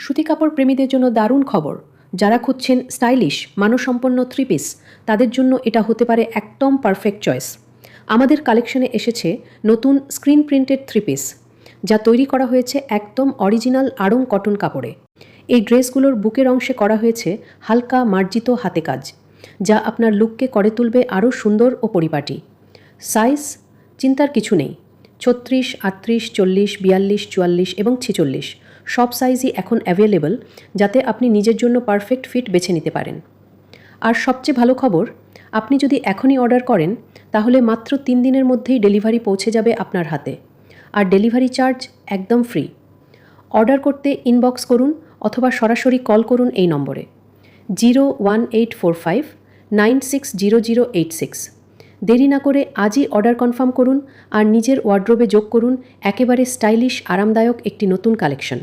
সুতি কাপড় প্রেমীদের জন্য দারুণ খবর। যারা খুঁজছেন স্টাইলিশ মানসম্পন্ন থ্রি পিস, তাদের জন্য এটা হতে পারে একদম পারফেক্ট চয়েস। আমাদের কালেকশনে এসেছে নতুন স্ক্রিন প্রিন্টেড থ্রি পিস, যা তৈরি করা হয়েছে একদম অরিজিনাল আড়ং কটন কাপড়ে। এই ড্রেসগুলোর বুকের অংশে করা হয়েছে হালকা মার্জিত হাতে কাজ, যা আপনার লুককে করে তুলবে আরও সুন্দর ও পরিপাটি। সাইজ চিন্তার কিছু নেই, 36, 38, 40, 42, 44 এবং 46 সব সাইজই এখন অ্যাভেলেবল, যাতে আপনি নিজের জন্য পারফেক্ট ফিট বেছে নিতে পারেন। আর সবচেয়ে ভালো খবর, আপনি যদি এখনই অর্ডার করেন তাহলে মাত্র 3 দিনের মধ্যেই ডেলিভারি পৌঁছে যাবে আপনার হাতে, আর ডেলিভারি চার্জ একদম ফ্রি। অর্ডার করতে ইনবক্স করুন অথবা সরাসরি কল করুন এই নম্বরে 01845 960086। দেরি না করে আজই অর্ডার কনফার্ম করুন আর নিজের ওয়ার্ড্রোবে যোগ করুন একেবারে স্টাইলিশ আরামদায়ক একটি নতুন কালেকশন।